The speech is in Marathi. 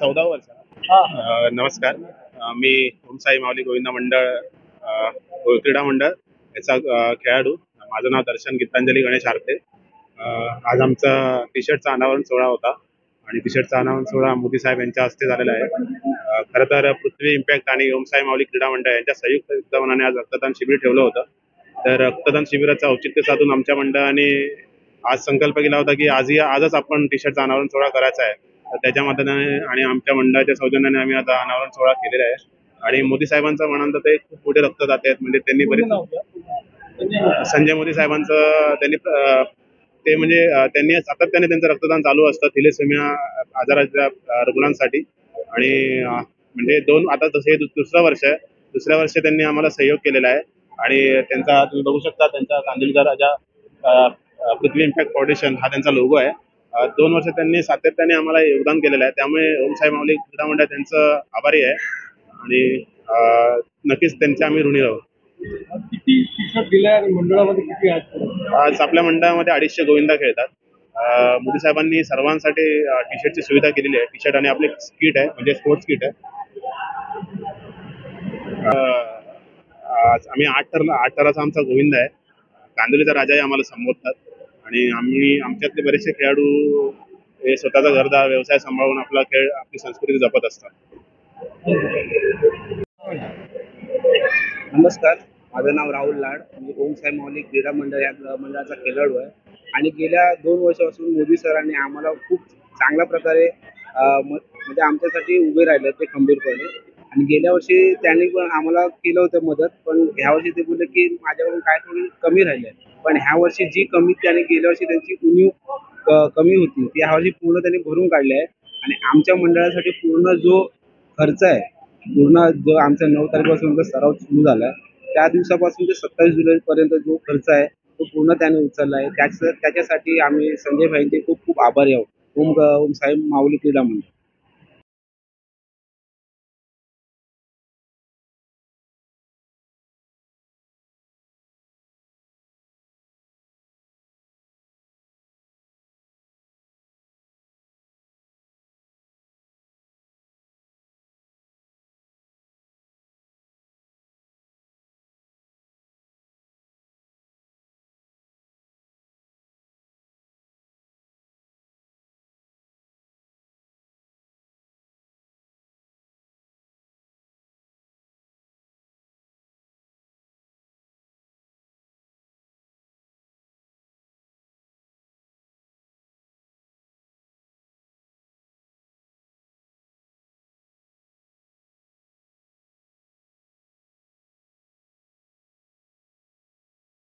14 वर्ष. नमस्कार. मी ओमसाई माऊली गोविंद मंडळ क्रीडा मंडळ याचा खेळाडू. माझं नाव दर्शन गीतांजली गणेश आरते. आज आमचा टी शर्टचा अनावरण सोहळा होता आणि टी शर्टचा अनावरण सोहळा मोदी साहेब यांच्या हस्ते झालेला आहे. खरं तर पृथ्वी इम्पॅक्ट आणि ओमसाई माऊली क्रीडा मंडळ यांच्या संयुक्त विद्यमानाने आज रक्तदान शिबिर ठेवलं होतं. तर रक्तदान शिबिराचं औचित्य साधून आमच्या मंडळाने आज संकल्प केला होता की आजच आपण टी शर्टचा अनावरण सोहळा करायचा आहे. तर त्याच्या मदतीने आणि आमच्या मंडळाच्या सौजन्याने आम्ही आता अनावरण सोहळा केलेला आहे. आणि मोदी साहेबांचं म्हणाल तर ते खूप मोठे रक्तदाते आहेत. म्हणजे त्यांनी बरेच संजय मोदी साहेबांचं त्यांनी सातत्याने त्यांचं रक्तदान चालू असतं थॅलेसेमिया आजाराच्या रुग्णांसाठी. आणि म्हणजे आता तसे दुसरं वर्ष आहे. दुसऱ्या वर्षी त्यांनी आम्हाला सहयोग केलेला आहे. आणि त्यांचा तुम्ही बघू शकता त्यांचा कांदिवलीचा राजा पृथ्वी इम्पॅक्ट फाउंडेशन हा त्यांचा लोगो आहे. 2 वर्ष त्यांनी सातत्याने आम्हाला योगदान केलेलं आहे. त्यामुळे ओमसाई माऊली क्रीडा मंडळ त्यांचं आभारी आहे आणि नक्कीच त्यांचे आम्ही ऋणी राहू. किती टी शर्ट दिल्या मंडळामध्ये किती आहेत? आज आपल्या मंडळामध्ये 250 गोविंदा खेळतात. मोदी साहेबांनी सर्वांसाठी टी शर्टची सुविधा केलेली आहे. टी शर्ट आणि आपले किट आहे म्हणजे स्पोर्ट्स किट आहे. आम्ही 8 टराचा आमचा गोविंद आहे. कांदिवलीचा राजाही आम्हाला संबोधतात. आणि आमच्यातले बरेचसे खेळाडू हे स्वतःचा घरदार व्यवसाय सांभाळून आपली संस्कृती जपत असतात. नमस्कार, माझं नाव राहुल लाड. मी ओमसाई माऊली क्रीडा मंडळ या मंडळाचा खेळाडू आहे. आणि गेल्या 2 वर्षापासून मोदी सरांनी आम्हाला खूप चांगल्या प्रकारे म्हणजे आमच्यासाठी उभे राहिले ते खंबीरपणे. आणि गेल्या वर्षी त्यांनी पण आम्हाला केलं होतं मदत, पण ह्या वर्षी ते बोलले की माझ्याकडून काय थोडी कमी राहिले. पण ह्या वर्षी जी कमी त्याने गेल्या वर्षी त्यांची उणीव कमी होती ती ह्या वर्षी पूर्ण त्यांनी भरून काढली आहे. आणि आमच्या मंडळासाठी पूर्ण जो खर्च आहे, पूर्ण जो आमचा 9 तारखेपासून सराव सुरू झाला आहे त्या दिवसापासून ते 27 जुलैपर्यंत जो खर्च आहे तो पूर्ण त्याने उचलला आहे. त्याच्यासाठी आम्ही संजय भाईंचे खूप खूप आभारी आहोत. ओमसाई माऊली क्रीडा मंडळ.